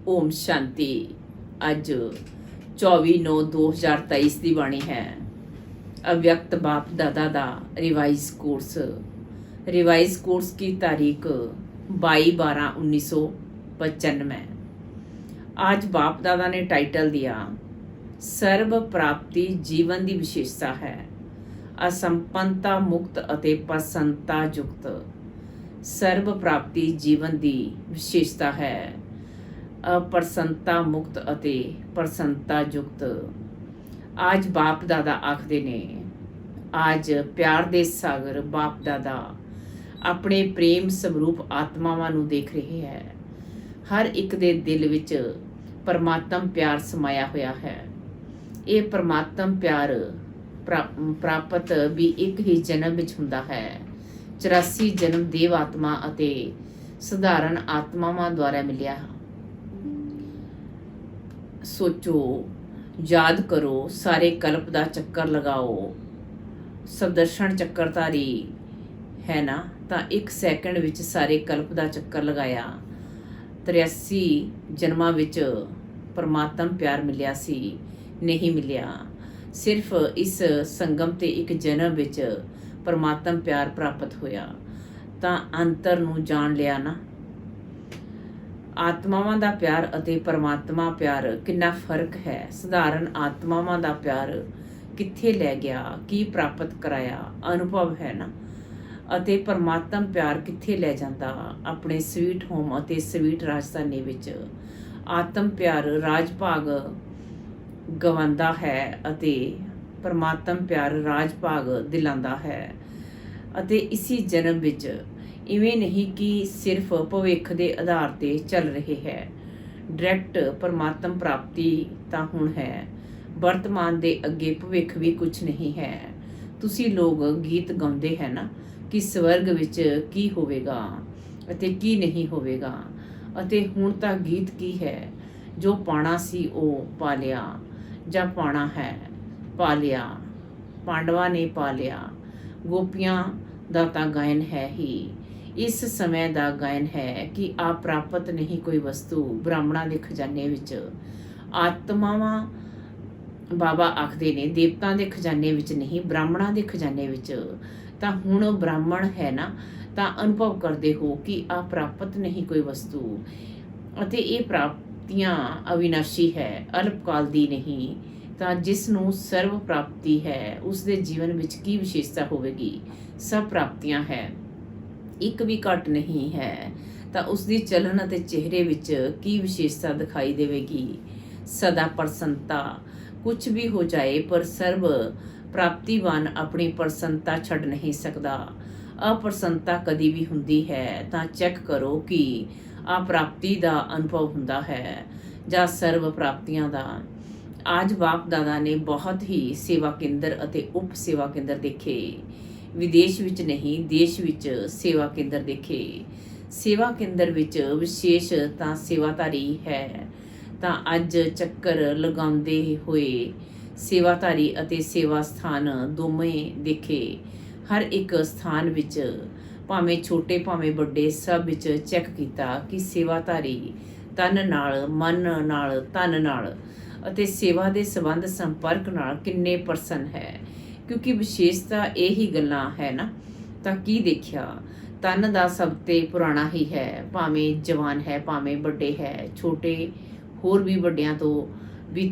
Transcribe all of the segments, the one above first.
ओम शांति। अज 24/9/2023 की बाणी है। अव्यक्त बाप दादा दा रिवाइज कोर्स की तारीख 22/12/1995। आज बाप दादा ने टाइटल दिया सर्व प्राप्ति जीवन की विशेषता है। असंपन्नता मुक्त अते प्रसन्नता युक्त सर्व प्राप्ति जीवन की विशेषता है। अप्रसन्नता मुक्त अते प्रसन्नता युक्त। आज बाप दादा आखदे ने, आज प्यार दे सागर बाप दादा अपने प्रेम स्वरूप आत्मावां नूं देख रहे हैं। हर एक दे दिल विच परमात्म प्यार समाया होया है। ये परमात्म प्यार प्राप्त भी एक ही जन्म विच हुंदा है। 84 जन्म देव आत्मा अते साधारण आत्मावां द्वारा मिलिया। सोचो, याद करो, सारे कल्प का चक्कर लगाओ। सदर्शन चक्करधारी है ना, तो 1 सैकंड विच सारे कल्प का चक्कर लगाया। 83 जन्मां विच परमात्म प्यार मिलिया सी, नहीं मिलिया। सिर्फ इस संगम ते एक जन्म विच परमात्म प्यार प्राप्त होया, तो अंतर नूं जान लिया ना। आत्मावां दा प्यार अते परमात्मा प्यार कितना फर्क है। साधारण आत्मावां दा प्यार कित्थे लै गया, की प्राप्त कराया, अनुभव है ना। अते परमात्म प्यार कित्थे लै जांदा, अपने स्वीट होम अते स्वीट राजधानी विच। आत्म प्यार राज भाग गवांदा है अते परमात्म प्यार राज भाग दिलांदा है। अते इसी जन्म विच इवें नहीं कि सिर्फ भविख के आधार पर चल रहे है। डायरैक्ट परमात्म प्राप्ति तो हुण है, वर्तमान दे अगे भविख भी कुछ नहीं है। तुसी लोग गीत गाउंदे है ना कि स्वर्ग विच की होवेगा अते की नहीं होवेगा। अते हुण तां गीत की है, जो पाना सी ओ पा लिया, जां पाना है पा लिया। पांडवां ने पा लिया। गोपियां दा तां गायन है ही। इस समय का गायन है कि आप प्राप्त नहीं कोई वस्तु ब्राह्मणों के खजाने विच। आत्मावां बाबा आखदे ने देवतां दे खजाने विच नहीं, ब्राह्मणों के खजाने विच। तां हुण ब्राह्मण है ना, तां अनुभव करते हो कि आप प्राप्त नहीं कोई वस्तु। अते ये प्राप्तियां अविनाशी है, अल्पकाल दी नहीं। तां जिसनूं सर्व प्राप्ति है उसके जीवन विच की विशेषता होवेगी। सब प्राप्तियां है, एक भी घट नहीं है, तो उसकी चलन अते चेहरे विच की विशेषता दिखाई देवेगी। सदा प्रसन्नता। कुछ भी हो जाए पर सर्व प्राप्तिवान अपनी प्रसन्नता छड़ नहीं सकता। अप्रसन्नता कदी भी हुंदी है तो चैक करो कि अप्राप्ति का अनुभव हुंदा है जां सर्व प्राप्तियां का। आज बाप दादा ने बहुत ही सेवा केंद्र अते उप सेवा केंद्र देखे। विदेश विच नहीं, देश विच सेवा केंद्र देखे। सेवा केंद्र विच विशेष तां सेवाधारी है, तां अज चक्कर लगाउंदे होए सेवाधारी अते सेवा स्थान दोवें देखे। हर एक स्थान विच भावें छोटे भावें बड़े सब विच चैक किया कि सेवाधारी तन नाल, मन नाल, तन नाल अते सेवा दे संबंध संपर्क नाल किन्ने प्रसन्न है। क्योंकि विशेषता यही गल्लां है ना। तां की देखिया, तन दा सब ते पुराना ही है, भावें जवान है, भावें बड़े है, छोटे होर भी वड्डियां तो भी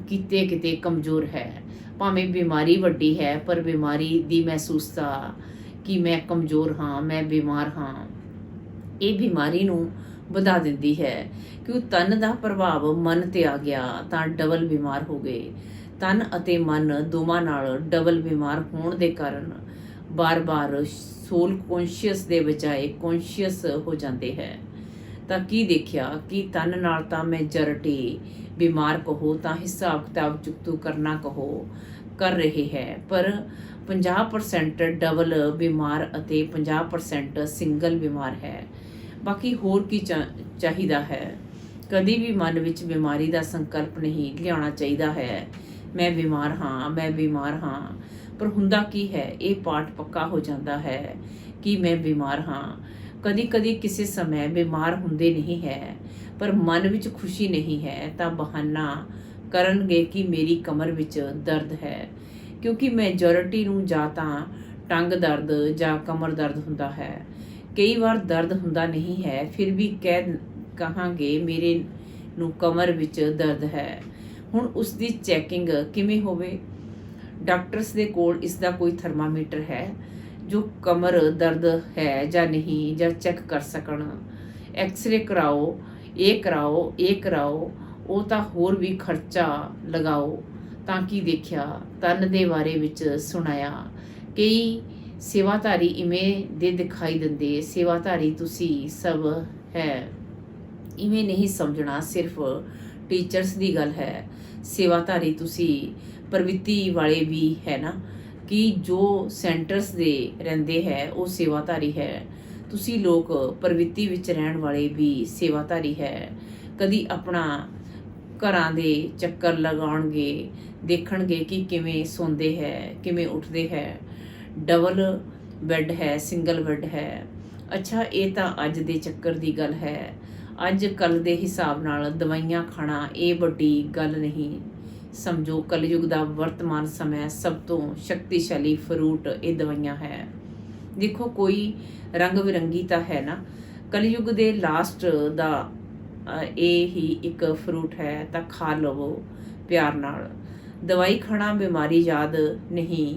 किते किते कमज़ोर है। भावें बीमारी वड्डी है पर बीमारी दी महसूसता कि मैं कमज़ोर हाँ, मैं बीमार हाँ, ये बीमारी नूं वधा दिंदी है। क्यों तन का प्रभाव मन ते आ गया तां डबल बीमार हो गए। तन अते मन दोवां नाल डबल बीमार होने के कारण बार बार सोल कॉन्शियस दे बजाय कॉन्शियस हो जाते हैं। तां की देखिया कि तन नाल तां मेजॉरिटी बीमार कहो, तां हिसाब किताब चुकतू करना कहो कर रहे हैं, पर 50% डबल बीमार अते 50% सिंगल बीमार है। बाकी होर की चाहिदा है। कदी भी मन विच बीमारी का संकल्प नहीं लियाना चाहिदा है, मैं बीमार हाँ, मैं बीमार हाँ। पर हुंदा की है, ये पाठ पक्का हो जाता है कि मैं बीमार हाँ। कदी कदी किसी समय बीमार हुंदे नहीं है, ਪਰ ਮਨ ਵਿੱਚ ਖੁਸ਼ੀ ਨਹੀਂ ਹੈ ਤਾਂ ਬਹਾਨਾ ਕਰਨਗੇ ਕਿ ਮੇਰੀ ਕਮਰ ਵਿੱਚ ਦਰਦ ਹੈ, ਕਿਉਂਕਿ ਮੈਜੋਰਿਟੀ ਨੂੰ ਜਾਂ ਤਾਂ ਟੰਗ ਦਰਦ ਜਾਂ ਕਮਰ ਦਰਦ ਹੁੰਦਾ ਹੈ। ਕਈ ਵਾਰ ਦਰਦ ਹੁੰਦਾ ਨਹੀਂ ਹੈ, ਫਿਰ ਵੀ ਕਹਾਂਗੇ ਮੇਰੇ ਨੂੰ ਕਮਰ ਵਿੱਚ ਦਰਦ ਹੈ। ਹੁਣ ਉਸ ਦੀ ਚੈਕਿੰਗ ਕਿਵੇਂ ਹੋਵੇ? ਡਾਕਟਰਸ ਦੇ ਕੋਲ ਇਸ ਦਾ ਕੋਈ ਥਰਮਾਮੀਟਰ ਹੈ ਜੋ ਕਮਰ ਦਰਦ ਹੈ ਜਾਂ ਨਹੀਂ ਜਾਂ ਚੈੱਕ ਕਰ ਸਕਣ? ਐਕਸਰੇ ਕਰਾਓ, ਇਹ ਕਰਾਓ, ਇਹ ਕਰਾਓ, ਉਹ ਤਾਂ ਹੋਰ ਵੀ ਖਰਚਾ ਲਗਾਓ। ਤਾਂ ਕੀ ਦੇਖਿਆ? ਤਨ ਦੇ ਬਾਰੇ ਵਿੱਚ ਸੁਣਾਇਆ। ਕਈ ਸੇਵਾਧਾਰੀ ਇਵੇਂ ਦੇ ਦਿਖਾਈ ਦਿੰਦੇ। ਸੇਵਾਧਾਰੀ ਤੁਸੀਂ ਸਭ ਹੈ, ਇਵੇਂ ਨਹੀਂ ਸਮਝਣਾ, ਸਿਰਫ ਟੀਚਰਸ ਦੀ ਗੱਲ ਹੈ। ਸੇਵਾਧਾਰੀ ਤੁਸੀਂ ਪ੍ਰਵਿਰਤੀ ਵਾਲੇ ਵੀ ਹੈ ਨਾ, ਕਿ ਜੋ ਸੈਂਟਰਸ ਦੇ ਰਹਿੰਦੇ ਹੈ ਉਹ ਸੇਵਾਧਾਰੀ ਹੈ। ਤੁਸੀਂ ਲੋਕ ਪ੍ਰਵਿਰਤੀ ਵਿੱਚ ਰਹਿਣ ਵਾਲੇ ਵੀ ਸੇਵਾਧਾਰੀ ਹੈ। ਕਦੀ ਆਪਣਾ ਘਰਾਂ ਦੇ ਚੱਕਰ ਲਗਾਉਣਗੇ, ਦੇਖਣਗੇ ਕਿ ਕਿਵੇਂ ਸੌਂਦੇ ਹੈ, ਕਿਵੇਂ ਉੱਠਦੇ ਹੈ, ਡਬਲ ਬੈੱਡ ਹੈ, ਸਿੰਗਲ ਬੈੱਡ ਹੈ। ਅੱਛਾ, ਇਹ ਤਾਂ ਅੱਜ ਦੇ ਚੱਕਰ ਦੀ ਗੱਲ ਹੈ। ਅੱਜ ਕੱਲ੍ਹ ਦੇ ਹਿਸਾਬ ਨਾਲ ਦਵਾਈਆਂ ਖਾਣਾ ਇਹ ਵੱਡੀ ਗੱਲ ਨਹੀਂ ਸਮਝੋ। ਕਲਯੁਗ ਦਾ ਵਰਤਮਾਨ ਸਮਾਂ ਸਭ ਤੋਂ ਸ਼ਕਤੀਸ਼ਾਲੀ ਫਰੂਟ ਇਹ ਦਵਾਈਆਂ ਹੈ। ਦੇਖੋ, ਕੋਈ ਰੰਗ ਬਿਰੰਗੀ ਤਾਂ ਹੈ ਨਾ। ਕਲਯੁਗ ਦੇ ਲਾਸਟ ਦਾ ਇਹ ਹੀ ਇੱਕ ਫਰੂਟ ਹੈ, ਤਾਂ ਖਾ ਲਵੋ ਪਿਆਰ ਨਾਲ। ਦਵਾਈ ਖਾਣਾ ਬਿਮਾਰੀ ਯਾਦ ਨਹੀਂ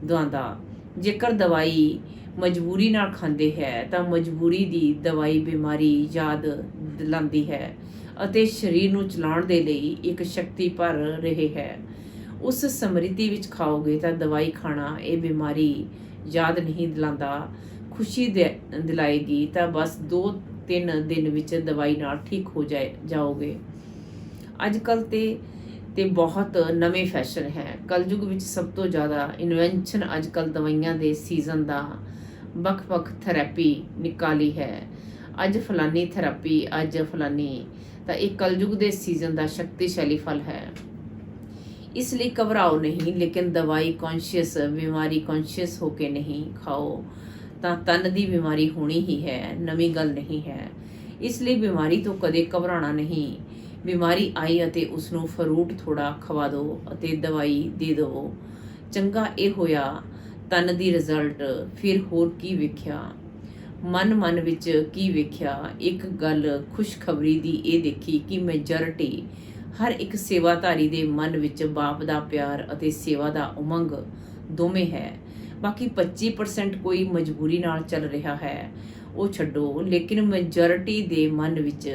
ਦਿਵਾਉਂਦਾ। ਜੇਕਰ ਦਵਾਈ ਮਜਬੂਰੀ ਨਾਲ ਖਾਂਦੇ ਹੈ ਤਾਂ ਮਜਬੂਰੀ ਦੀ ਦਵਾਈ ਬਿਮਾਰੀ ਯਾਦ ਦਿਲਾਉਂਦੀ ਹੈ ਅਤੇ ਸਰੀਰ ਨੂੰ ਚਲਾਉਣ ਦੇ ਲਈ ਇੱਕ ਸ਼ਕਤੀ ਭਰ ਰਹੇ ਹੈ। ਉਸ ਸਮ੍ਰਿਤੀ ਵਿੱਚ ਖਾਓਗੇ ਤਾਂ ਦਵਾਈ ਖਾਣਾ ਇਹ ਬਿਮਾਰੀ ਯਾਦ ਨਹੀਂ ਦਿਲਾਉਂਦਾ, ਖੁਸ਼ੀ ਦਿਲਾਏਗੀ। ਤਾਂ ਬਸ 2-3 ਦਿਨ ਵਿੱਚ ਦਵਾਈ ਨਾਲ ਠੀਕ ਹੋ ਜਾਓਗੇ। ਅੱਜ ਕੱਲ੍ਹ ਤੇ ਬਹੁਤ ਨਵੇਂ ਫੈਸ਼ਨ ਹੈ। ਕਲਯੁਗ ਵਿੱਚ ਸਭ ਤੋਂ ਜ਼ਿਆਦਾ ਇਨਵੈਂਸ਼ਨ ਅੱਜ ਕੱਲ੍ਹ ਦਵਾਈਆਂ ਦੇ ਸੀਜ਼ਨ ਦਾ ਵੱਖ-ਵੱਖ ਥੈਰੇਪੀ ਨਿਕਾਲੀ ਹੈ। ਅੱਜ ਫਲਾਨੀ ਥੈਰੇਪੀ, ਅੱਜ ਫਲਾਨੀ, ਤਾਂ ਇਹ ਕਲਯੁਗ ਦੇ ਸੀਜ਼ਨ ਦਾ ਸ਼ਕਤੀਸ਼ਾਲੀ ਫਲ ਹੈ। ਇਸ ਲਈ ਘਬਰਾਓ ਨਹੀਂ, ਲੇਕਿਨ ਦਵਾਈ ਕੌਨਸ਼ੀਅਸ, ਬਿਮਾਰੀ ਕੌਨਸ਼ੀਅਸ ਹੋ ਕੇ ਨਹੀਂ ਖਾਓ ਤਾਂ ਤਨ ਦੀ ਬਿਮਾਰੀ ਹੋਣੀ ਹੀ ਹੈ, ਨਵੀਂ ਗੱਲ ਨਹੀਂ ਹੈ। ਇਸ ਲਈ ਬਿਮਾਰੀ ਤੋਂ ਕਦੇ ਘਬਰਾਉਣਾ ਨਹੀਂ। ਬਿਮਾਰੀ ਆਈ ਅਤੇ ਉਸਨੂੰ ਫਰੂਟ ਥੋੜਾ ਖਵਾ ਦਿਓ ਅਤੇ ਦਵਾਈ ਦੇ ਦਿਓ। ਚੰਗਾ ਇਹ ਹੋਇਆ ਤਨ ਦੀ ਰਿਜ਼ਲਟ, ਫਿਰ ਹੋਰ ਕੀ ਵੇਖਿਆ? ਮਨ ਵਿੱਚ ਕੀ ਵੇਖਿਆ? ਇੱਕ ਗੱਲ ਖੁਸ਼ਖਬਰੀ ਦੀ ਇਹ ਦੇਖੀ ਕਿ ਮੈਜੋਰਿਟੀ ਹਰ ਇੱਕ ਸੇਵਾਧਾਰੀ ਦੇ ਮਨ ਵਿੱਚ ਬਾਪ ਦਾ ਪਿਆਰ ਅਤੇ ਸੇਵਾ ਦਾ ਉਮੰਗ ਦੋਵੇਂ ਹੈ। ਬਾਕੀ 25% ਕੋਈ ਮਜਬੂਰੀ ਨਾਲ ਚੱਲ ਰਿਹਾ ਹੈ, ਉਹ ਛੱਡੋ। ਲੇਕਿਨ ਮੈਜੋਰਿਟੀ ਦੇ ਮਨ ਵਿੱਚ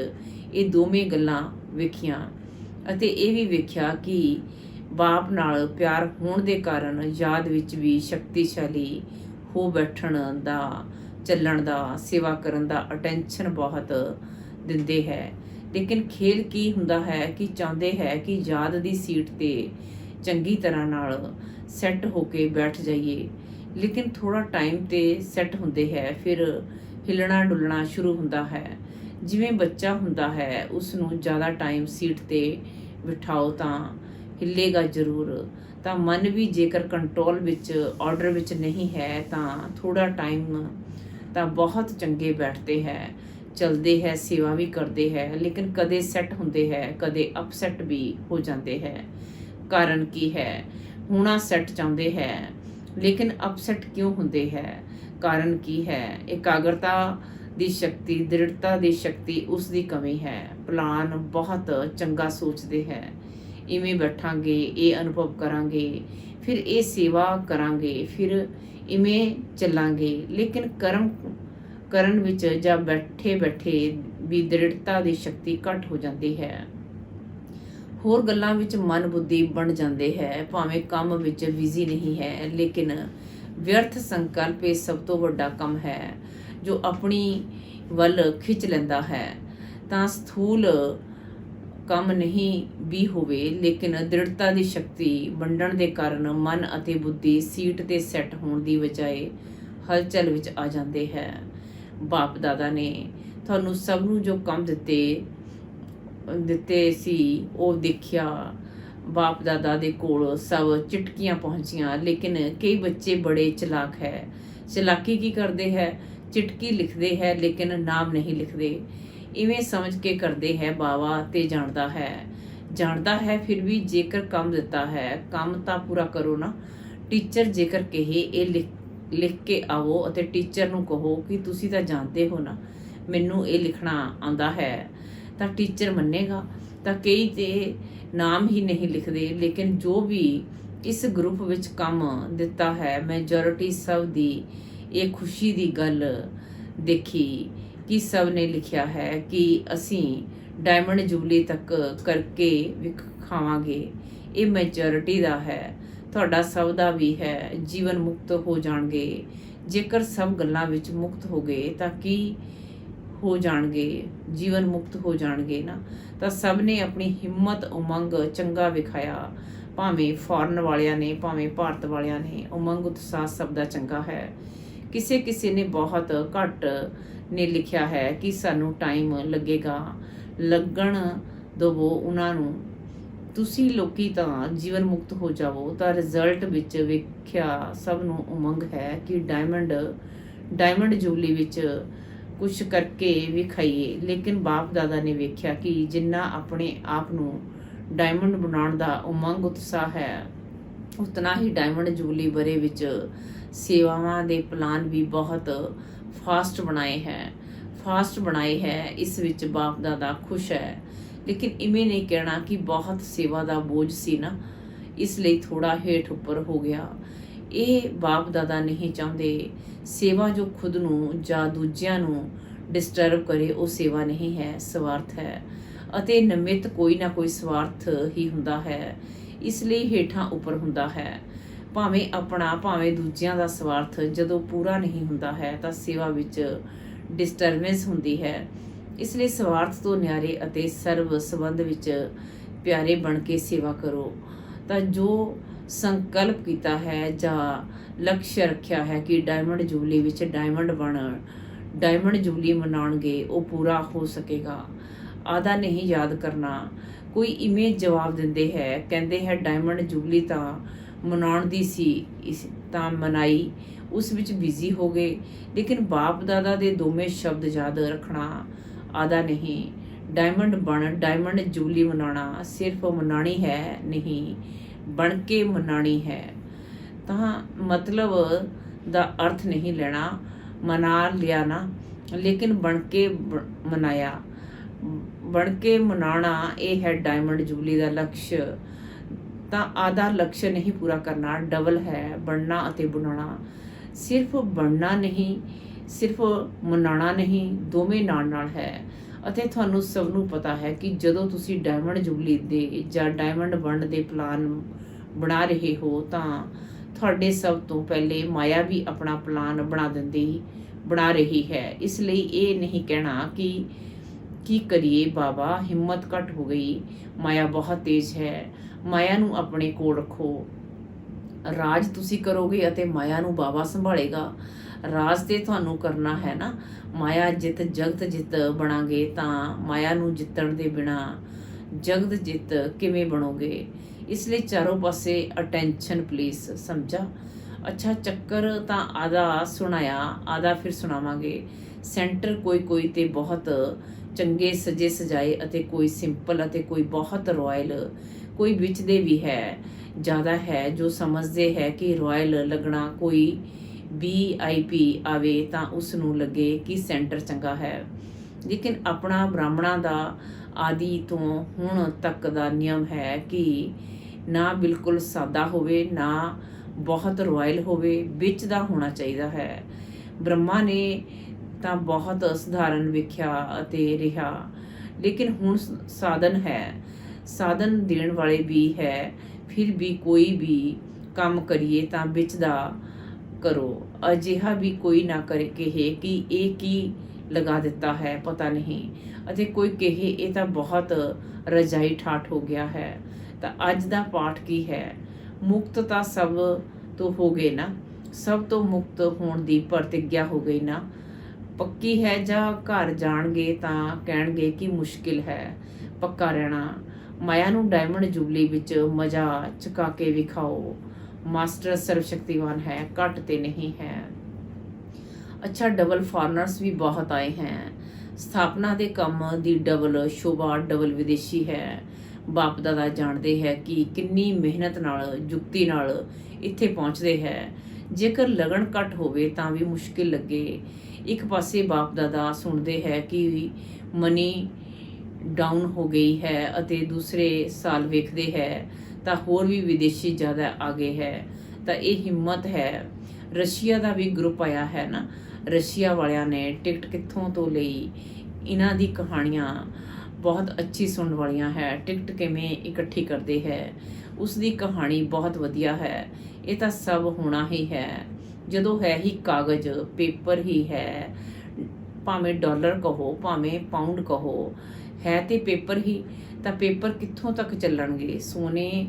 ਇਹ ਦੋਵੇਂ ਗੱਲਾਂ ਵੇਖੀਆਂ ਅਤੇ ਇਹ ਵੀ ਵੇਖਿਆ ਕਿ ਬਾਪ ਨਾਲ ਪਿਆਰ ਹੋਣ ਦੇ ਕਾਰਨ ਯਾਦ ਵਿੱਚ ਵੀ ਸ਼ਕਤੀਸ਼ਾਲੀ ਹੋ ਬੈਠਣ ਦਾ, ਚੱਲਣ ਦਾ, ਸੇਵਾ ਕਰਨ ਦਾ ਅਟੈਂਸ਼ਨ ਬਹੁਤ ਦਿੰਦੇ ਹੈ। ਲੇਕਿਨ ਖੇਲ ਕੀ ਹੁੰਦਾ ਹੈ ਕਿ ਚਾਹੁੰਦੇ ਹੈ ਕਿ ਯਾਦ ਦੀ ਸੀਟ ਤੇ ਚੰਗੀ ਤਰ੍ਹਾਂ ਨਾਲ ਸੈੱਟ ਹੋ ਕੇ ਬੈਠ ਜਾਈਏ। ਲੇਕਿਨ ਥੋੜਾ ਟਾਈਮ ਤੇ ਸੈੱਟ ਹੁੰਦੇ ਹੈ, ਫਿਰ ਹਿੱਲਣਾ ਡੁੱਲਣਾ ਸ਼ੁਰੂ ਹੁੰਦਾ ਹੈ। ਜਿਵੇਂ ਬੱਚਾ ਹੁੰਦਾ ਹੈ, ਉਸ ਨੂੰ ਜ਼ਿਆਦਾ ਟਾਈਮ ਸੀਟ ਤੇ ਬਿਠਾਓ ਤਾਂ ਹਿੱਲੇਗਾ ਜ਼ਰੂਰ। ਤਾਂ ਮਨ ਵੀ ਜੇਕਰ ਕੰਟਰੋਲ ਵਿੱਚ, ਆਰਡਰ ਵਿੱਚ ਨਹੀਂ ਹੈ ਤਾਂ ਥੋੜਾ ਟਾਈਮ ਤਾਂ ਬਹੁਤ ਚੰਗੇ ਬੈਠਦੇ ਹੈ, ਚਲਦੇ ਹੈ, ਸੇਵਾ ਵੀ ਕਰਦੇ ਹੈ। ਲੇਕਿਨ ਕਦੇ ਸੈੱਟ ਹੁੰਦੇ ਹੈ, ਕਦੇ ਅਪਸੈਟ ਵੀ ਹੋ ਜਾਂਦੇ ਹੈ। ਕਾਰਨ ਕੀ ਹੈ? ਹੋਣਾ ਸੈੱਟ ਚਾਹੁੰਦੇ ਹੈ, ਲੇਕਿਨ ਅਪਸੈਟ ਕਿਉਂ ਹੁੰਦੇ ਹੈ? ਕਾਰਨ ਕੀ ਹੈ? ਇਕਾਗਰਤਾ ਦੀ ਸ਼ਕਤੀ, ਦ੍ਰਿੜਤਾ ਦੀ ਸ਼ਕਤੀ, ਉਸ ਦੀ ਕਮੀ ਹੈ। ਪਲਾਨ ਬਹੁਤ ਚੰਗਾ ਸੋਚਦੇ ਹੈ, ਇਵੇਂ ਬੈਠਾਂਗੇ, ਇਹ ਅਨੁਭਵ ਕਰਾਂਗੇ, ਫਿਰ ਇਹ ਸੇਵਾ ਕਰਾਂਗੇ, ਫਿਰ ਇਵੇਂ ਚੱਲਾਂਗੇ। ਲੇਕਿਨ ਕਰਮ ਕਰਨ ਵਿੱਚ ਜਾਂ ਬੈਠੇ ਵੀ ਦ੍ਰਿੜਤਾ ਦੀ ਸ਼ਕਤੀ ਘੱਟ ਹੋ ਜਾਂਦੀ ਹੈ। ਹੋਰ ਗੱਲਾਂ ਵਿੱਚ ਮਨ ਬੁੱਧੀ ਬਣ ਜਾਂਦੇ ਹੈ, ਭਾਵੇਂ ਕੰਮ ਵਿੱਚ ਬਿਜ਼ੀ ਨਹੀਂ ਹੈ। ਲੇਕਿਨ ਵਿਅਰਥ ਸੰਕਲਪ ਇਹ ਸਭ ਤੋਂ ਵੱਡਾ ਕੰਮ ਹੈ ਜੋ ਆਪਣੀ ਵੱਲ ਖਿੱਚ ਲੈਂਦਾ ਹੈ। ਤਾਂ ਸਥੂਲ ਕੰਮ ਨਹੀਂ ਵੀ ਹੋਵੇ, ਲੇਕਿਨ ਦ੍ਰਿੜਤਾ ਦੀ ਸ਼ਕਤੀ ਵੰਡਣ ਦੇ ਕਾਰਨ ਮਨ ਅਤੇ ਬੁੱਧੀ ਸੀਟ ਤੇ ਸੈੱਟ ਹੋਣ ਦੀ ਬਜਾਏ ਹਲਚਲ ਵਿੱਚ ਆ ਜਾਂਦੇ ਹੈ। ਬਾਪ ਦਾਦਾ ਨੇ ਤੁਹਾਨੂੰ ਸਭ ਨੂੰ ਜੋ ਕੰਮ ਦਿੱਤੇ ਸੀ ਉਹ ਦੇਖਿਆ। ਬਾਪ ਦਾਦਾ ਦੇ ਕੋਲ ਸਭ ਚਿਟਕੀਆਂ ਪਹੁੰਚੀਆਂ, ਲੇਕਿਨ ਕਈ ਬੱਚੇ ਬੜੇ ਚਲਾਕ ਹੈ। ਚਲਾਕੀ ਕੀ ਕਰਦੇ ਹੈ? ਚਿਟਕੀ ਲਿਖਦੇ ਹੈ, ਲੇਕਿਨ ਨਾਮ ਨਹੀਂ ਲਿਖਦੇ। ਇਵੇਂ ਸਮਝ ਕੇ ਕਰਦੇ ਹੈ ਬਾਵਾ ਤੇ ਜਾਣਦਾ ਹੈ ਫਿਰ ਵੀ ਜੇਕਰ ਕੰਮ ਦਿੱਤਾ ਹੈ ਕੰਮ ਤਾਂ ਪੂਰਾ ਕਰੋ ਨਾ। ਟੀਚਰ ਜੇਕਰ ਕਹੇ ਇਹ ਲਿਖ ਕੇ ਆਵੋ ਅਤੇ ਟੀਚਰ ਨੂੰ ਕਹੋ ਕਿ ਤੁਸੀਂ ਤਾਂ ਜਾਣਦੇ ਹੋ ਨਾ ਮੈਨੂੰ ਇਹ ਲਿਖਣਾ ਆਉਂਦਾ ਹੈ, ਤਾਂ ਟੀਚਰ ਮੰਨੇਗਾ। ਤਾਂ ਕਈ ਤੇ ਨਾਮ ਹੀ ਨਹੀਂ ਲਿਖਦੇ, ਲੇਕਿਨ ਜੋ ਵੀ ਇਸ ਗਰੁੱਪ ਵਿੱਚ ਕੰਮ ਦਿੱਤਾ ਹੈ ਮੈਜੋਰਿਟੀ ਸਭ ਦੀ ਇਹ ਖੁਸ਼ੀ ਦੀ ਗੱਲ ਦੇਖੀ ਕਿ ਸਭ ਨੇ ਲਿਖਿਆ ਹੈ ਕਿ ਅਸੀਂ ਡਾਇਮੰਡ ਜੁਬਲੀ ਤੱਕ ਕਰਕੇ ਵਿਖਾਵਾਂਗੇ। ਇਹ ਮੈਜੋਰਿਟੀ ਦਾ ਹੈ, ਤੁਹਾਡਾ ਸਭ ਦਾ ਵੀ ਹੈ। ਜੀਵਨ ਮੁਕਤ ਹੋ ਜਾਣਗੇ। ਜੇਕਰ ਸਭ ਗੱਲਾਂ ਵਿੱਚ ਮੁਕਤ ਹੋ ਗਏ ਤਾਂ ਕੀ ਹੋ ਜਾਣਗੇ? ਜੀਵਨ ਮੁਕਤ ਹੋ ਜਾਣਗੇ ਨਾ। ਤਾਂ ਸਭ ਨੇ ਆਪਣੀ ਹਿੰਮਤ ਉਮੰਗ ਚੰਗਾ ਵਿਖਾਇਆ, ਭਾਵੇਂ ਫੋਰਨ ਵਾਲਿਆਂ ਨੇ ਭਾਵੇਂ ਭਾਰਤ ਵਾਲਿਆਂ ਨੇ। ਉਮੰਗ ਉਤਸ਼ਾਹ ਸਭ ਦਾ ਚੰਗਾ ਹੈ। ਕਿਸੇ ਨੇ ਬਹੁਤ ਘੱਟ ਨੇ ਲਿਖਿਆ ਹੈ ਕਿ ਸਾਨੂੰ ਟਾਈਮ ਲੱਗੇਗਾ, ਲੱਗਣ ਦਵੋ ਉਹਨਾਂ ਨੂੰ। ਤੁਸੀਂ ਲੋਕੀ ਤਾਂ ਜੀਵਨ ਮੁਕਤ ਹੋ ਜਾਵੋ। ਤਾਂ ਰਿਜ਼ਲਟ ਵਿੱਚ ਵੇਖਿਆ ਸਭ ਨੂੰ ਉਮੰਗ ਹੈ ਕਿ ਡਾਇਮੰਡ ਜੁਬਲੀ ਵਿੱਚ ਕੁਛ ਕਰਕੇ ਵਿਖਾਈਏ। ਲੇਕਿਨ ਬਾਪ ਦਾਦਾ ਨੇ ਵੇਖਿਆ ਕਿ ਜਿੰਨਾ ਆਪਣੇ ਆਪ ਨੂੰ ਡਾਇਮੰਡ ਬਣਾਉਣ ਦਾ ਉਮੰਗ ਉਤਸ਼ਾਹ ਹੈ ਉਤਨਾ ਹੀ ਡਾਇਮੰਡ ਜੁਬਲੀ ਬਰੇ ਵਿੱਚ ਸੇਵਾਵਾਂ ਦੇ ਪਲਾਨ ਵੀ ਬਹੁਤ ਫਾਸਟ ਬਣਾਏ ਹੈ। ਇਸ ਵਿੱਚ ਬਾਪ ਦਾਦਾ ਖੁਸ਼ ਹੈ, ਲੇਕਿਨ ਇਵੇਂ ਨਹੀਂ ਕਹਿਣਾ ਕਿ ਬਹੁਤ ਸੇਵਾ ਦਾ ਬੋਝ ਸੀ ਨਾ, ਇਸ ਲਈ ਥੋੜਾ ਹੇਠ ਉੱਪਰ ਹੋ ਗਿਆ। ਇਹ ਬਾਪ ਦਾਦਾ ਨਹੀਂ ਚਾਹੁੰਦੇ। ਸੇਵਾ ਜੋ ਖੁਦ ਨੂੰ ਜਾਂ ਦੂਜਿਆਂ ਨੂੰ ਡਿਸਟਰਬ ਕਰੇ ਉਹ ਸੇਵਾ ਨਹੀਂ ਹੈ, ਸਵਾਰਥ ਹੈ। ਅਤੇ ਨਿਮਿਤ ਕੋਈ ਨਾ ਕੋਈ ਸਵਾਰਥ ਹੀ ਹੁੰਦਾ ਹੈ, ਇਸ ਲਈ ਹੇਠਾਂ ਉੱਪਰ ਹੁੰਦਾ ਹੈ। ਭਾਵੇਂ ਆਪਣਾ ਭਾਵੇਂ ਦੂਜਿਆਂ ਦਾ ਸਵਾਰਥ ਜਦੋਂ ਪੂਰਾ ਨਹੀਂ ਹੁੰਦਾ ਹੈ ਤਾਂ ਸੇਵਾ ਵਿੱਚ ਡਿਸਟਰਬੈਂਸ ਹੁੰਦੀ ਹੈ। ਇਸ ਲਈ ਸਵਾਰਥ ਤੋਂ ਨਿਆਰੇ ਅਤੇ ਸਰਵ ਸੰਬੰਧ ਵਿੱਚ ਪਿਆਰੇ ਬਣ ਕੇ ਸੇਵਾ ਕਰੋ। ਤਾਂ ਜੋ ਸੰਕਲਪ ਕੀਤਾ ਹੈ ਜਾਂ ਲਕਸ਼ ਰੱਖਿਆ ਹੈ ਕਿ ਡਾਇਮੰਡ ਜੁਬਲੀ ਵਿੱਚ ਡਾਇਮੰਡ ਜੁਬਲੀ ਮਨਾਉਣਗੇ, ਉਹ ਪੂਰਾ ਹੋ ਸਕੇਗਾ। ਆਦਾ ਨਹੀਂ ਯਾਦ ਕਰਨਾ। ਕੋਈ ਇਵੇਂ ਜਵਾਬ ਦਿੰਦੇ ਹੈ, ਕਹਿੰਦੇ ਹੈ ਡਾਇਮੰਡ ਜੁਬਲੀ ਤਾਂ ਮਨਾਉਣ ਦੀ ਸੀ, ਤਾਂ ਮਨਾਈ, ਉਸ ਵਿੱਚ ਬਿਜ਼ੀ ਹੋ ਗਏ। ਲੇਕਿਨ ਬਾਪ ਦਾਦਾ ਦੇ ਦੋਵੇਂ ਸ਼ਬਦ ਯਾਦ ਰੱਖਣਾ। ਆਦਾ ਨਹੀਂ, ਡਾਇਮੰਡ ਜੁਬਲੀ ਮਨਾਉਣਾ ਸਿਰਫ ਮਨਾਣੀ ਹੈ ਨਹੀਂ, ਬਣ ਕੇ ਮਨਾਣੀ ਹੈ। ਤਾਂ ਮਤਲਬ ਦਾ ਅਰਥ ਨਹੀਂ ਲੈਣਾ, ਮਨਾ ਲਿਆ ਨਾ, ਲੇਕਿਨ ਬਣ ਕੇ ਮਨਾਇਆ। ਬਣ ਕੇ ਮਨਾਉਣਾ ਇਹ ਹੈ ਡਾਇਮੰਡ ਜੁਬਲੀ ਦਾ ਲਕਸ਼। ਤਾਂ ਆਦਾ ਲਕਸ਼ ਨਹੀਂ ਪੂਰਾ ਕਰਨਾ, ਡਬਲ ਹੈ ਬਣਨਾ ਅਤੇ ਬਣਾਉਣਾ। ਸਿਰਫ ਬਣਨਾ ਨਹੀਂ, ਸਿਰਫ ਮਨਾਉਣਾ ਨਹੀਂ, ਦੋਵੇਂ ਨਾਲ ਹੈ। ਅਤੇ ਤੁਹਾਨੂੰ ਸਭ ਨੂੰ ਪਤਾ ਹੈ ਕਿ ਜਦੋਂ ਤੁਸੀਂ ਡਾਇਮੰਡ ਜੁਬਲੀ ਦੇ ਜਾਂ ਡਾਇਮੰਡ ਬਣਨ ਦੇ ਪਲਾਨ ਬਣਾ ਰਹੇ ਹੋ ਤਾਂ ਤੁਹਾਡੇ ਸਭ ਤੋਂ ਪਹਿਲੇ ਮਾਇਆ ਵੀ ਆਪਣਾ ਪਲਾਨ ਬਣਾ ਰਹੀ ਹੈ। ਇਸ ਲਈ ਇਹ ਨਹੀਂ ਕਹਿਣਾ ਕਿ ਕੀ ਕਰੀਏ ਬਾਬਾ, ਹਿੰਮਤ ਘੱਟ ਹੋ ਗਈ, ਮਾਇਆ ਬਹੁਤ ਤੇਜ਼ ਹੈ। ਮਾਇਆ ਨੂੰ ਆਪਣੇ ਕੋਲ ਰੱਖੋ। ਰਾਜ ਤੁਸੀਂ ਕਰੋਗੇ ਅਤੇ ਮਾਇਆ ਨੂੰ ਬਾਬਾ ਸੰਭਾਲੇਗਾ। ਰਾਜ ਤੇ ਤੁਹਾਨੂੰ ਕਰਨਾ ਹੈ ਨਾ। ਮਾਇਆ ਜਗਤ ਜਿੱਤ ਬਣਾਂਗੇ ਤਾਂ ਮਾਇਆ ਨੂੰ ਜਿੱਤਣ ਦੇ ਬਿਨਾ ਜਗਤ ਜਿੱਤ ਕਿਵੇਂ ਬਣੋਗੇ? ਇਸ ਲਈ ਚਾਰੋਂ ਪਾਸੇ ਅਟੈਂਸ਼ਨ ਪਲੀਜ਼, ਸਮਝਾ? ਅੱਛਾ, ਚੱਕਰ ਤਾਂ ਆਦਾ ਸੁਣਾਇਆ, ਆਦਾ ਫਿਰ ਸੁਣਾਵਾਂਗੇ। ਸੈਂਟਰ ਕੋਈ ਤੇ ਬਹੁਤ ਚੰਗੇ ਸਜੇ ਸਜਾਏ ਅਤੇ ਕੋਈ ਸਿੰਪਲ ਅਤੇ ਕੋਈ ਬਹੁਤ ਰਾਇਲ, ਕੋਈ ਵਿੱਚ ਦੇ ਵੀ ਹੈ। ਜ਼ਿਆਦਾ ਹੈ ਜੋ ਸਮਝਦੇ ਹੈ ਕਿ ਰਾਇਲ ਲੱਗਣਾ, ਕੋਈ VIP ਆਵੇ ਤਾਂ ਉਸ ਨੂੰ ਲੱਗੇ ਕਿ ਸੈਂਟਰ ਚੰਗਾ ਹੈ। ਲੇਕਿਨ ਆਪਣਾ ਬ੍ਰਾਹਮਣਾਂ ਦਾ ਆਦਿ ਤੋਂ ਹੁਣ ਤੱਕ ਦਾ ਨਿਯਮ ਹੈ ਕਿ ਨਾ ਬਿਲਕੁਲ ਸਾਦਾ ਹੋਵੇ ਨਾ ਬਹੁਤ ਰਾਇਲ ਹੋਵੇ, ਵਿੱਚ ਦਾ ਹੋਣਾ ਚਾਹੀਦਾ ਹੈ। ਬ੍ਰਹਮਾ ਨੇ ਤਾਂ ਬਹੁਤ ਸਧਾਰਨ ਵੇਖਿਆ ਅਤੇ ਰਿਹਾ, ਲੇਕਿਨ ਹੁਣ ਸਾਧਨ ਹੈ, ਸਾਧਨ ਦੇਣ ਵਾਲੇ ਵੀ ਹੈ। ਫਿਰ ਵੀ ਕੋਈ ਵੀ ਕੰਮ ਕਰੀਏ ਤਾਂ ਵਿੱਚ ਦਾ ਕਰੋ। ਅਜਿਹਾ ਵੀ ਕੋਈ ਨਾ ਕਹੇ ਕਿ ਇਹ ਕੀ ਲਗਾ ਦਿੱਤਾ ਹੈ ਪਤਾ ਨਹੀਂ, ਅਤੇ ਕੋਈ ਕਹੇ ਇਹ ਤਾਂ ਬਹੁਤ ਰਜਾਈ ਠਾਠ ਹੋ ਗਿਆ ਹੈ। ਤਾਂ ਅੱਜ ਦਾ ਪਾਠ ਕੀ ਹੈ? ਮੁਕਤ ਤਾਂ ਸਭ ਤੋਂ ਹੋ ਗਏ ਨਾ, ਸਭ ਤੋਂ ਮੁਕਤ ਹੋਣ ਦੀ ਪ੍ਰਤਿਗਿਆ ਹੋ ਗਈ ਨਾ। ਪੱਕੀ ਹੈ ਜਾਂ ਘਰ ਜਾਣਗੇ ਤਾਂ ਕਹਿਣਗੇ ਕਿ ਮੁਸ਼ਕਿਲ ਹੈ ਪੱਕਾ ਰਹਿਣਾ। ਮਾਇਆ ਨੂੰ ਡਾਇਮੰਡ ਜੁਬਲੀ ਵਿੱਚ ਮਜ਼ਾ ਚੁਕਾ ਕੇ ਵਿਖਾਓ। ਮਾਸਟਰ ਸਰਵ ਸ਼ਕਤੀਵਾਨ ਹੈ, ਘੱਟ ਤੇ ਨਹੀਂ ਹੈ। ਅੱਛਾ, ਡਬਲ ਫॉरेनर्स भी बहुत आए हैं। ਸਥਾਪਨਾ ਦੇ ਕੰਮ ਦੀ ਡਬਲ ਸ਼ੋਭਾ, ਡਬਲ ਵਿਦੇਸ਼ੀ ਹੈ। ਬਾਪ ਦਾਦਾ ਜਾਣਦੇ ਹੈ ਕਿ ਕਿੰਨੀ ਮਿਹਨਤ ਨਾਲ, ਯੁਕਤੀ ਨਾਲ ਇੱਥੇ ਪਹੁੰਚਦੇ ਹੈ। ਜੇਕਰ ਲਗਨ ਘੱਟ ਹੋਵੇ ਤਾਂ ਵੀ ਮੁਸ਼ਕਿਲ ਲੱਗੇ। ਇੱਕ ਪਾਸੇ ਬਾਪ ਦਾਦਾ ਸੁਣਦੇ ਹੈ ਕਿ ਮਨੀ ਡਾਊਨ ਹੋ ਗਈ ਹੈ ਅਤੇ ਦੂਸਰੇ ਸਾਲ ਵੇਖਦੇ ਹੈ ਤਾਂ ਹੋਰ ਵੀ ਵਿਦੇਸ਼ੀ ਜ਼ਿਆਦਾ ਆਗੇ ਹੈ। ਤਾਂ ਇਹ ਹਿੰਮਤ ਹੈ। ਰਸ਼ੀਆ ਦਾ ਵੀ ਗਰੁੱਪ ਆਇਆ ਹੈ ਨਾ। ਰਸ਼ੀਆ ਵਾਲਿਆਂ ਨੇ ਟਿਕਟ ਕਿੱਥੋਂ ਤੋਂ ਲਈ? ਇਹਨਾਂ ਦੀ ਕਹਾਣੀਆਂ ਬਹੁਤ ਅੱਛੀ ਸੁਣਨ ਵਾਲੀਆਂ ਹੈ। ਟਿਕਟ ਕਿਵੇਂ ਇਕੱਠੀ ਕਰਦੇ ਹੈ, ਉਸ ਦੀ ਕਹਾਣੀ ਬਹੁਤ ਵਧੀਆ ਹੈ। ਇਹ ਤਾਂ ਸਭ ਹੋਣਾ ਹੀ ਹੈ ਜਦੋਂ ਹੈ ਹੀ ਕਾਗਜ਼, ਪੇਪਰ ਹੀ ਹੈ। ਭਾਵੇਂ ਡਾਲਰ ਕਹੋ, ਭਾਵੇਂ ਪਾਉਂਡ ਕਹੋ, ਹੈ ਤੇ ਪੇਪਰ ਹੀ। ਤਾਂ ਪੇਪਰ ਕਿੱਥੋਂ ਤੱਕ ਚੱਲਣਗੇ? ਸੋਨੇ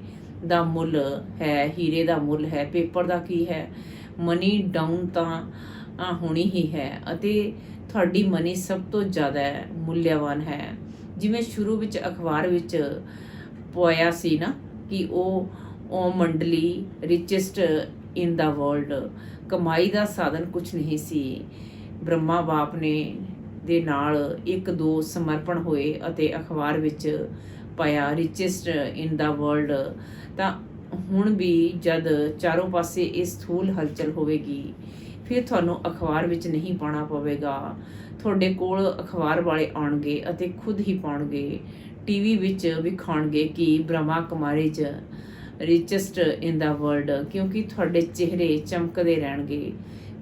ਦਾ ਮੁੱਲ ਹੈ, ਹੀਰੇ ਦਾ ਮੁੱਲ ਹੈ, ਪੇਪਰ ਦਾ ਕੀ ਹੈ? ਮਨੀ ਡਾਊਨ ਤਾਂ ਹੋਣੀ ਹੀ ਹੈ ਅਤੇ ਤੁਹਾਡੀ ਮਨੀ ਸਭ ਤੋਂ ਜ਼ਿਆਦਾ ਮੁੱਲਿਆਵਾਨ ਹੈ। ਜਿਵੇਂ ਸ਼ੁਰੂ ਵਿੱਚ ਅਖਬਾਰ ਵਿੱਚ ਪਵਾਇਆ ਸੀ ਨਾ ਕਿ ਉਹ ਮੰਡਲੀ ਰਿਚੈਸਟ ਇਨ ਦਾ ਵਰਲਡ। ਕਮਾਈ ਦਾ ਸਾਧਨ ਕੁਝ ਨਹੀਂ ਸੀ। ਬ੍ਰਹਮਾ ਬਾਪ ਨੇ ਦੇ ਨਾਲ ਇੱਕ ਦੋ ਸਮਰਪਣ ਹੋਏ ਅਤੇ ਅਖਬਾਰ ਵਿੱਚ ਪਾਇਆ ਰਿਚੈਸਟ ਇਨ ਦਾ ਵਰਲਡ। ਤਾਂ ਹੁਣ ਵੀ ਜਦ ਚਾਰੋਂ ਪਾਸੇ ਇਹ ਸਥੂਲ ਹਲਚਲ ਹੋਵੇਗੀ, ਫਿਰ ਤੁਹਾਨੂੰ ਅਖਬਾਰ ਵਿੱਚ ਨਹੀਂ ਪਾਉਣਾ ਪਵੇਗਾ। ਤੁਹਾਡੇ ਕੋਲ ਅਖਬਾਰ ਵਾਲੇ ਆਉਣਗੇ ਅਤੇ ਖੁਦ ਹੀ ਪਾਉਣਗੇ। ਟੀਵੀ ਵਿੱਚ ਵਿਖਾਉਣਗੇ ਕਿ ਬ੍ਰਹਮਾ ਕੁਮਾਰੀਜ਼ ਰਿਚੈਸਟ ਇਨ ਦਾ ਵਰਲਡ, ਕਿਉਂਕਿ ਤੁਹਾਡੇ ਚਿਹਰੇ ਚਮਕਦੇ ਰਹਿਣਗੇ।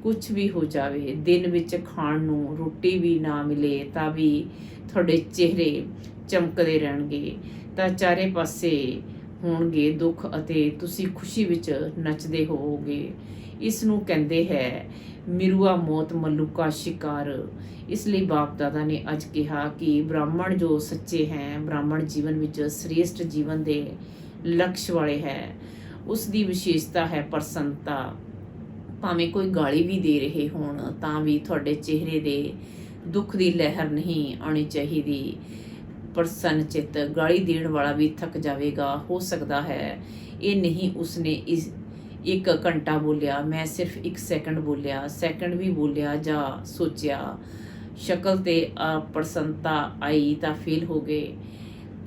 ਕੁਝ ਵੀ ਹੋ ਜਾਵੇ, ਦਿਨ ਵਿੱਚ ਖਾਣ ਨੂੰ ਰੋਟੀ ਵੀ ਨਾ ਮਿਲੇ ਤਾਂ ਵੀ ਤੁਹਾਡੇ ਚਿਹਰੇ ਚਮਕਦੇ ਰਹਿਣਗੇ। ਤਾਂ ਚਾਰੇ ਪਾਸੇ ਹੋਣਗੇ ਦੁੱਖ ਅਤੇ ਤੁਸੀਂ ਖੁਸ਼ੀ ਵਿੱਚ ਨੱਚਦੇ ਹੋਵੋਗੇ। ਇਸ ਨੂੰ ਕਹਿੰਦੇ ਹੈ ਮਿਰੂਆ ਮੌਤ ਮਲੂਕਾ ਸ਼ਿਕਾਰ। ਇਸ ਲਈ ਬਾਪ ਦਾਦਾ ਨੇ ਅੱਜ ਕਿਹਾ ਕਿ ਬ੍ਰਾਹਮਣ ਜੋ ਸੱਚੇ ਹੈ, ਬ੍ਰਾਹਮਣ ਜੀਵਨ ਵਿੱਚ ਸ੍ਰੇਸ਼ਟ ਜੀਵਨ ਦੇ ਲਕਸ਼ ਵਾਲੇ ਹੈ। ਉਸ ਦੀ ਵਿਸ਼ੇਸ਼ਤਾ ਹੈ ਪ੍ਰਸੰਨਤਾ। ਭਾਵੇਂ ਕੋਈ ਗਾਲੀ ਵੀ ਦੇ ਰਹੇ ਹੋਣ ਤਾਂ ਵੀ ਤੁਹਾਡੇ ਚਿਹਰੇ ਦੇ ਦੁੱਖ ਦੀ ਲਹਿਰ ਨਹੀਂ ਆਉਣੀ ਚਾਹੀਦੀ। ਪ੍ਰਸੰਨ ਚਿੱਤ। ਗਾਲੀ ਦੇਣ ਵਾਲਾ ਵੀ ਥੱਕ ਜਾਵੇਗਾ। ਹੋ ਸਕਦਾ ਹੈ ਇਹ ਨਹੀਂ ਉਸਨੇ 1 ਘੰਟਾ ਬੋਲਿਆ, ਮੈਂ ਸਿਰਫ 1 ਸੈਕਿੰਡ ਬੋਲਿਆ, ਸੈਕਿੰਡ ਵੀ ਬੋਲਿਆ ਜਾਂ ਸੋਚਿਆ। ਸ਼ਕਲ ਤੇ ਅਪ੍ਰਸੰਨਤਾ ਆਈ ਤਾਂ ਫੇਲ ਹੋ ਗਏ।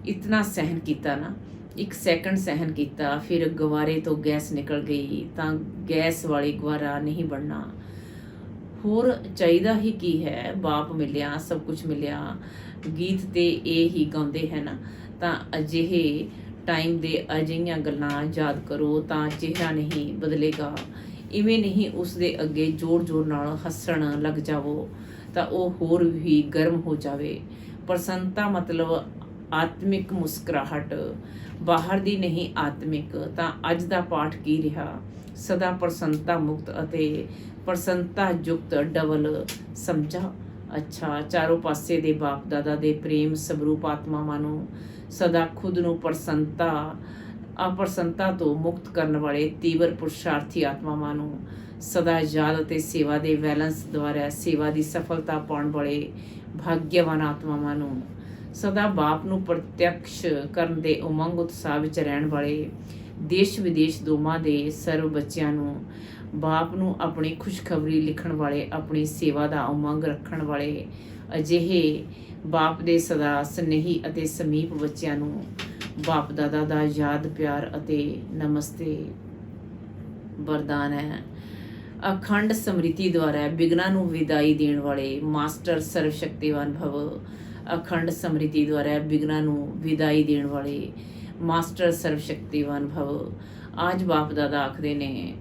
ਇਤਨਾ ਸਹਿਨ ਕੀਤਾ ਨਾ, 1 ਸੈਕਿੰਡ ਸਹਿਨ ਕੀਤਾ, ਫਿਰ ਗਵਾਰੇ ਤੋਂ ਗੈਸ ਨਿਕਲ ਗਈ ਤਾਂ ਗੈਸ ਵਾਲੀ ਗਵਾਰਾ ਨਹੀਂ ਬਣਨਾ। ਹੋਰ ਚਾਹੀਦਾ ਹੀ ਕੀ ਹੈ? ਬਾਪ ਮਿਲਿਆ, ਸਭ ਕੁਝ ਮਿਲਿਆ। ਗੀਤ ਤੇ ਇਹ ਹੀ ਗਾਉਂਦੇ ਹੈ ਨਾ। ਤਾਂ ਅਜਿਹੇ ਟਾਈਮ ਦੇ ਅਜਿਹੀਆਂ ਗੱਲਾਂ ਯਾਦ ਕਰੋ ਤਾਂ ਚਿਹਰਾ ਨਹੀਂ ਬਦਲੇਗਾ। ਇਵੇਂ ਨਹੀਂ ਉਸ ਦੇ ਅੱਗੇ ਜ਼ੋਰ-ਜ਼ੋਰ ਨਾਲ ਹੱਸਣ ਲੱਗ ਜਾਵੋ ਤਾਂ ਉਹ ਹੋਰ ਵੀ ਗਰਮ ਹੋ ਜਾਵੇ। ਪ੍ਰਸੰਨਤਾ ਮਤਲਬ ਆਤਮਿਕ ਮੁਸਕਰਾਹਟ, ਬਾਹਰ ਦੀ ਨਹੀਂ ਆਤਮਿਕ। ਤਾਂ ਅੱਜ ਦਾ ਪਾਠ ਕੀ ਰਿਹਾ? ਸਦਾ ਪ੍ਰਸੰਨਤਾ ਮੁਕਤ ਅਤੇ ਪ੍ਰਸੰਨਤਾ ਯੁਕਤ ਡਬਲ ਸਮਝਾ। ਅੱਛਾ, ਚਾਰੋਂ ਪਾਸੇ ਦੇ ਬਾਪ ਦਾਦਾ ਦੇ ਪ੍ਰੇਮ ਸਵਰੂਪ ਆਤਮਾਵਾਂ ਨੂੰ ਸਦਾ ਖੁਦ ਨੂੰ ਅਪ੍ਰਸੰਨਤਾ ਤੋਂ ਮੁਕਤ ਕਰਨ ਵਾਲੇ ਤੀਵਰ ਪੁਰਸ਼ਾਰਥੀ ਆਤਮਾਵਾਂ ਨੂੰ ਸਦਾ ਯਾਦ ਅਤੇ ਸੇਵਾ ਦੇ ਬੈਲੈਂਸ ਦੁਆਰਾ ਸੇਵਾ ਦੀ ਸਫਲਤਾ ਪਾਉਣ ਵਾਲੇ ਭਾਗਯਵਾਨ ਆਤਮਾਵਾਂ ਨੂੰ ਸਦਾ ਬਾਪ ਨੂੰ ਪ੍ਰਤੱਖ ਕਰਨ ਦੇ ਉਮੰਗ ਉਤਸ਼ਾਹ ਵਿੱਚ ਰਹਿਣ ਵਾਲੇ ਦੇਸ਼ ਵਿਦੇਸ਼ ਦੋਵਾਂ ਦੇ ਸਰਵ ਬੱਚਿਆਂ ਨੂੰ ਬਾਪ ਨੂੰ ਆਪਣੀ ਖੁਸ਼ਖਬਰੀ ਲਿਖਣ ਵਾਲੇ, ਆਪਣੀ ਸੇਵਾ ਦਾ ਉਮੰਗ ਰੱਖਣ ਵਾਲੇ ਅਜਿਹੇ ਬਾਪ ਦੇ ਸਦਾ ਸਨੇਹੀ ਅਤੇ ਸਮੀਪ ਬੱਚਿਆਂ ਨੂੰ ਬਾਪ ਦਾਦਾ ਦਾ ਯਾਦ, ਪਿਆਰ ਅਤੇ ਨਮਸਤੇ ਵਰਦਾਨ ਹੈ। ਅਖੰਡ ਸਮ੍ਰਿਤੀ ਦੁਆਰਾ ਵਿਘਨਾਂ ਨੂੰ ਵਿਦਾਈ ਦੇਣ ਵਾਲੇ ਮਾਸਟਰ ਸਰਵ ਸ਼ਕਤੀਵਾਨ ਭਵ। ਅਖੰਡ ਸਮ੍ਰਿਤੀ ਦੁਆਰਾ ਵਿਘਨਾਂ ਨੂੰ ਵਿਦਾਈ ਦੇਣ ਵਾਲੇ ਮਾਸਟਰ ਸਰਵ ਸ਼ਕਤੀਵਾਨ ਭਵ। ਅੱਜ ਬਾਪ ਦਾਦਾ ਆਖਦੇ ਨੇ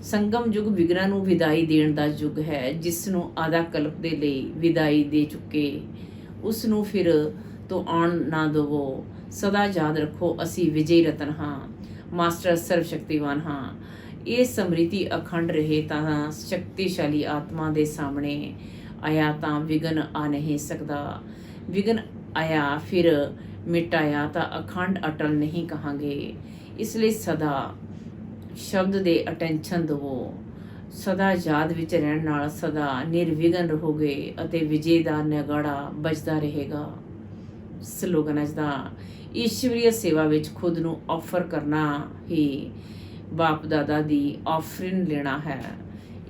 ਸੰਗਮ ਯੁੱਗ ਵਿਘਨਾਂ ਨੂੰ ਵਿਦਾਈ ਦੇਣ ਦਾ ਯੁੱਗ ਹੈ। ਜਿਸ ਨੂੰ ਆਧਾ ਕਲਪ ਦੇ ਲਈ ਵਿਦਾਈ ਦੇ ਚੁੱਕੇ ਉਸ ਨੂੰ ਫਿਰ ਤੋਂ ਆਉਣ ਨਾ ਦੇਵੋ। ਸਦਾ ਯਾਦ ਰੱਖੋ ਅਸੀਂ ਵਿਜੇ ਰਤਨ ਹਾਂ, ਮਾਸਟਰ ਸਰਵ ਸ਼ਕਤੀਵਾਨ ਹਾਂ। ਇਹ ਸਮ੍ਰਿਤੀ ਅਖੰਡ ਰਹੇ ਤਾਂ ਸ਼ਕਤੀਸ਼ਾਲੀ ਆਤਮਾ ਦੇ ਸਾਹਮਣੇ ਆਇਆ ਤਾਂ ਵਿਘਨ ਆ ਨਹੀਂ ਸਕਦਾ। ਵਿਘਨ ਆਇਆ ਫਿਰ ਮਿਟਾਇਆ ਤਾਂ ਅਖੰਡ ਅਟਲ ਨਹੀਂ ਕਹਾਂਗੇ। ਇਸ ਲਈ ਸਦਾ ਸ਼ਬਦ ਦੇ ਅਟੈਂਸ਼ਨ ਦੇਵੋ। ਸਦਾ ਯਾਦ ਵਿੱਚ ਰਹਿਣ ਨਾਲ ਸਦਾ ਨਿਰਵਿਘਨ ਰਹੋਗੇ ਅਤੇ ਵਿਜੇ ਦਾ ਨਗਾੜਾ ਵੱਜਦਾ ਰਹੇਗਾ। ਸਲੋਗਨ ਅੱਜ ਦਾ ਈਸ਼ਵਰੀय ਸੇਵਾ ਵਿੱਚ ਖੁਦ ਨੂੰ ਆਫਰ ਕਰਨਾ ਹੀ ਬਾਪ ਦਾਦਾ ਦੀ ਆਫਰਿਨ ਲੈਣਾ ਹੈ।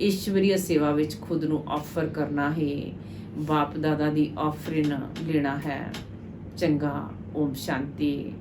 ਈਸ਼ਵਰੀय ਸੇਵਾ ਵਿੱਚ ਖੁਦ ਨੂੰ ਆਫਰ ਕਰਨਾ ਹੀ ਬਾਪ ਦਾਦਾ ਦੀ ਆਫਰਿਨ ਲੈਣਾ ਹੈ। ਚੰਗਾ। ਓਮ ਸ਼ਾਂਤੀ।